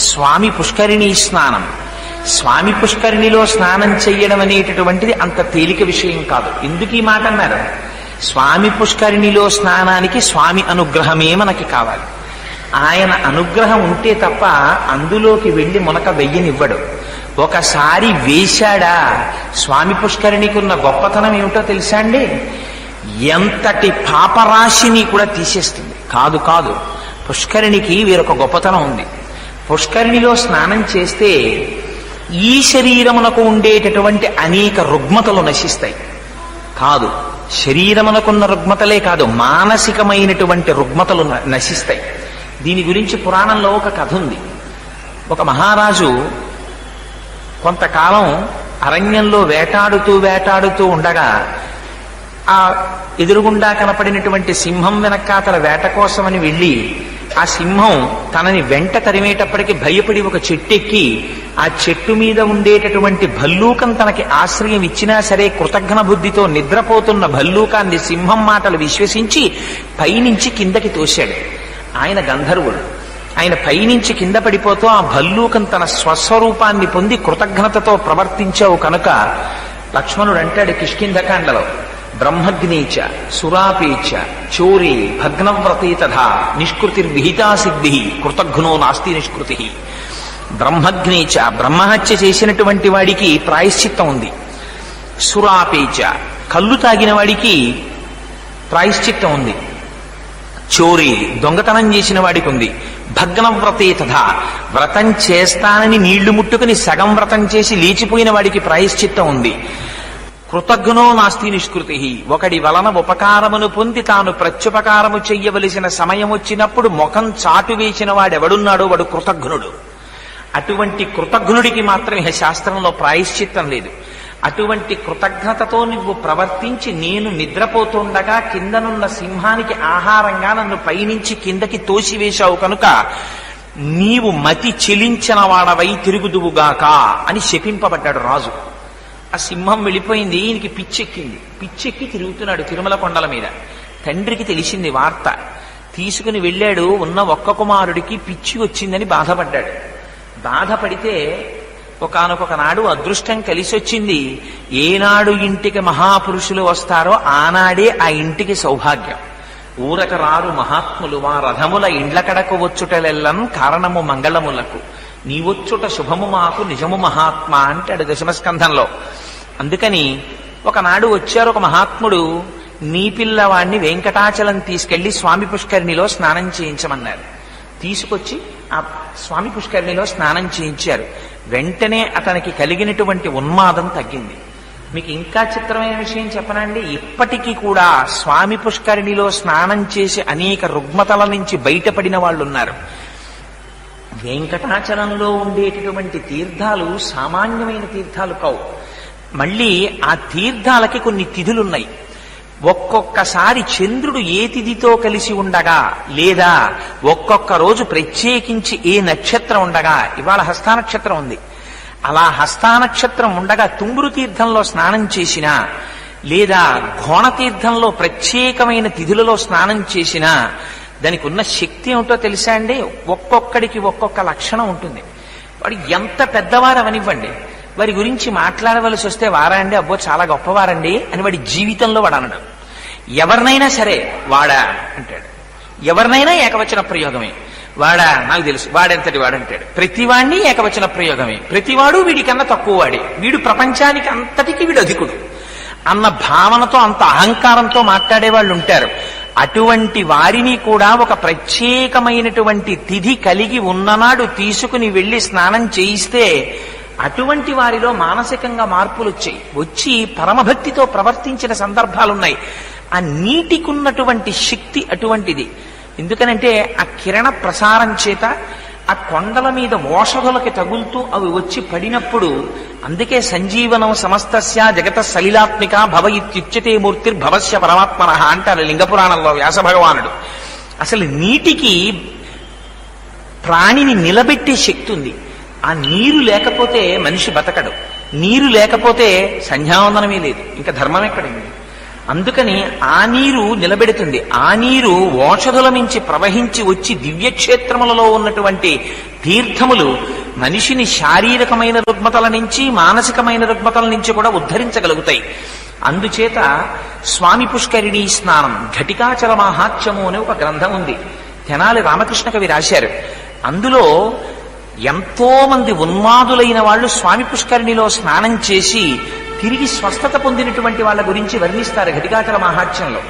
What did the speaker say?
స్వామి పుష్కరిణీ స్నానం. స్వామి పుష్కరిణిలో స్నానం చెయ్యడం అనేటటువంటిది అంత తేలిక విషయం కాదు. ఎందుకు ఈ మాట అన్నారు? స్వామి పుష్కరిణిలో స్నానానికి స్వామి అనుగ్రహమే మనకి కావాలి. ఆయన అనుగ్రహం ఉంటే తప్ప అందులోకి వెళ్లి మునక వెయ్యనివ్వడు. ఒకసారి వేశాడా, స్వామి పుష్కరిణికి ఉన్న గొప్పతనం ఏమిటో తెలుసా అండి? ఎంతటి పాపరాశిని కూడా తీసేస్తుంది. కాదు కాదు, పుష్కరిణికి వేరొక గొప్పతనం ఉంది. పుష్కరిణిలో స్నానం చేస్తే ఈ శరీరమునకు ఉండేటటువంటి అనేక రుగ్మతలు నశిస్తాయి. కాదు, శరీరమునకున్న రుగ్మతలే కాదు, మానసికమైనటువంటి రుగ్మతలు నశిస్తాయి. దీని గురించి పురాణంలో ఒక కథ ఉంది. ఒక మహారాజు కొంతకాలం అరణ్యంలో వేటాడుతూ ఉండగా ఆ ఎదురుగుండా కనపడినటువంటి సింహం వెనకాతల వేట కోసమని వెళ్ళి ఆ సింహం తనని వెంట తరిమేటప్పటికి భయపడి ఒక చెట్టెక్కి ఆ చెట్టు మీద ఉండేటటువంటి భల్లూకం తనకి ఆశ్రయం ఇచ్చినా సరే కృతజ్ఞ బుద్ధితో నిద్రపోతున్న భల్లూకాన్ని సింహం మాటలు విశ్వసించి పైనుంచి కిందకి తోశాడు. ఆయన గంధర్వుడు. ఆయన పైనుంచి కింద పడిపోతూ ఆ భల్లూకం తన స్వస్వరూపాన్ని పొంది కృతజ్ఞతతో ప్రవర్తించావు కనుక లక్ష్మణుడు అంటాడు కిష్కింధకాండలో, బ్రహ్మగ్నీచ సురాపేచ చోరే భగ్నవ్రతే తథా నిష్కృతిర్విహితా సిద్ధి కృతఘ్నో నాస్తి నిష్కృతి. బ్రహ్మగ్నీచ, బ్రహ్మహత్య చేసినటువంటి వాడికి ప్రాయశ్చిత్తం ఉంది. సురాపేచ, కళ్ళు తాగిన వాడికి ప్రాయశ్చిత్తం ఉంది. చోరీ, దొంగతనం చేసిన వాడికి ఉంది. భగ్నవ్రతే తథా, వ్రతం చేస్తానని నీళ్లు ముట్టుకుని సగం వ్రతం చేసి లేచిపోయిన వాడికి ప్రాయశ్చిత్తం ఉంది. కృతజ్ఞో నాస్తి నిష్కృతి, ఒకడి వలన ఉపకారమును పొంది తాను ప్రత్యుపకారము చెయ్యవలసిన సమయం వచ్చినప్పుడు ముఖం చాటు వేసిన వాడెవడున్నాడో వాడు కృతజ్ఞుడు. అటువంటి కృతజ్ఞుడికి మాత్రమే శాస్త్రంలో ప్రాయశ్చిత్తం లేదు. అటువంటి కృతజ్ఞతతో నువ్వు ప్రవర్తించి నేను నిద్రపోతుండగా కిందనున్న సింహానికి ఆహారంగా నన్ను పైనుంచి కిందకి తోసివేశావు కనుక నీవు మతి చెలించిన వాడవై తిరుగుదువుగాక అని శపింపబడ్డాడు రాజు. ఆ సింహం వెళ్ళిపోయింది. ఈయనకి పిచ్చెక్కి తిరుగుతున్నాడు తిరుమల కొండల మీద. తండ్రికి తెలిసింది వార్త. తీసుకుని వెళ్ళాడు. ఉన్న ఒక్క కుమారుడికి పిచ్చి వచ్చిందని బాధపడ్డాడు. బాధపడితే ఒకానొక నాడు అదృష్టం కలిసి వచ్చింది. ఏనాడు ఇంటికి మహాపురుషులు వస్తారో ఆనాడే ఆ ఇంటికి సౌభాగ్యం. ఊరక రారు మహాత్ములు వా రథముల ఇండ్ల కడకు వచ్చుటలెల్లం కారణము మంగళములకు, నీవొచ్చుట శుభము మాకు నిజము మహాత్మ అంటాడు దశమస్కంధంలో. అందుకని ఒకనాడు వచ్చారు ఒక మహాత్ముడు. నీ పిల్లవాణ్ణి వెంకటాచలం తీసుకెళ్లి స్వామి పుష్కరిణిలో స్నానం చేయించమన్నారు. తీసుకొచ్చి ఆ స్వామి పుష్కరిణిలో స్నానం చేయించారు. వెంటనే అతనికి కలిగినటువంటి ఉన్మాదం తగ్గింది. మీకు ఇంకా చిత్రమైన విషయం చెప్పనండి. ఇప్పటికీ కూడా స్వామి పుష్కరిణిలో స్నానం చేసి అనేక రుగ్మతల నుంచి బయటపడిన వాళ్ళు ఉన్నారు. వెంకటాచలంలో ఉండేటటువంటి తీర్థాలు సామాన్యమైన తీర్థాలు కావు. మళ్ళీ ఆ తీర్థాలకి కొన్ని తిథులున్నాయి. ఒక్కొక్కసారి చంద్రుడు ఏ తిథితో కలిసి ఉండగా, లేదా ఒక్కొక్క రోజు ప్రత్యేకించి ఏ నక్షత్రం ఉండగా, ఇవాళ హస్తానక్షత్రం ఉంది, అలా హస్తానక్షత్రం ఉండగా తుంగురు తీర్థంలో స్నానం చేసినా, లేదా ఘోణతీర్థంలో ప్రత్యేకమైన తిథులలో స్నానం చేసినా దానికి ఉన్న శక్తి ఏమిటో తెలుసా అండి? ఒక్కొక్కడికి ఒక్కొక్క లక్షణం ఉంటుంది. వాడు ఎంత పెద్దవారు అవనివ్వండి, వారి గురించి మాట్లాడవలసి వస్తే వారండి అబ్బో చాలా గొప్పవారండి అని వాడి జీవితంలో వాడు అనడు. ఎవరినైనా సరే వాడా అంటాడు. ఎవరినైనా ఏకవచన ప్రయోగమే. వాడా నాకు తెలుసు, వాడెంతటి వాడంటాడు. ప్రతివాడిని ఏకవచన ప్రయోగమే. ప్రతివాడు వీడికన్నా తక్కువ వాడే. వీడు ప్రపంచానికి అంతటికి వీడు అధికుడు అన్న భావనతో, అంత అహంకారంతో మాట్లాడే వాళ్ళు ఉంటారు. అటువంటి వారిని కూడా ఒక ప్రత్యేకమైనటువంటి తిథి కలిగి ఉన్ననాడు తీసుకుని వెళ్లి స్నానం చేయిస్తే అటువంటి వారిలో మానసికంగా మార్పులు వచ్చి పరమభక్తితో ప్రవర్తించిన సందర్భాలున్నాయి. ఆ నీటికున్నటువంటి శక్తి అటువంటిది. ఎందుకనంటే ఆ కిరణ ప్రసారం చేత ఆ కొండల మీద ఓషధులకి తగులుతూ అవి వచ్చి పడినప్పుడు, అందుకే సంజీవనం సమస్తస్య జగత సలిలాత్మిక భవ ఇత్యుచ్యతే మూర్తిర్భవస్య పరమాత్మన అంటారు లింగపురాణంలో వ్యాస భగవానుడు. అసలు నీటికి ప్రాణిని నిలబెట్టే శక్తి ఉంది. ఆ నీరు లేకపోతే మనిషి బతకడు. నీరు లేకపోతే సంధ్యావందనమే లేదు, ఇంకా ధర్మం ఎక్కడింది. అందుకని ఆ నీరు నిలబెడుతుంది. ఆ నీరు ఓషధుల నుంచి ప్రవహించి వచ్చి దివ్యక్షేత్రములలో ఉన్నటువంటి తీర్థములు మనిషిని శారీరకమైన రుగ్మతల నుంచి మానసికమైన రుగ్మతల నుంచి కూడా ఉద్ధరించగలుగుతాయి. అందుచేత స్వామి పుష్కరిణీ స్నానం ఘటికాచల మాహాత్మ్యము అనే ఒక గ్రంథం ఉంది, తెనాలి రామకృష్ణ కవి రాశారు. అందులో ఎంతో మంది ఉన్మాదులైన వాళ్ళు స్వామి పుష్కరిణిలో స్నానం చేసి తిరిగి స్వస్థత పొందినటువంటి వాళ్ళ గురించి వర్ణిస్తారు ఘటికాచల మాహాత్మ్యంలో.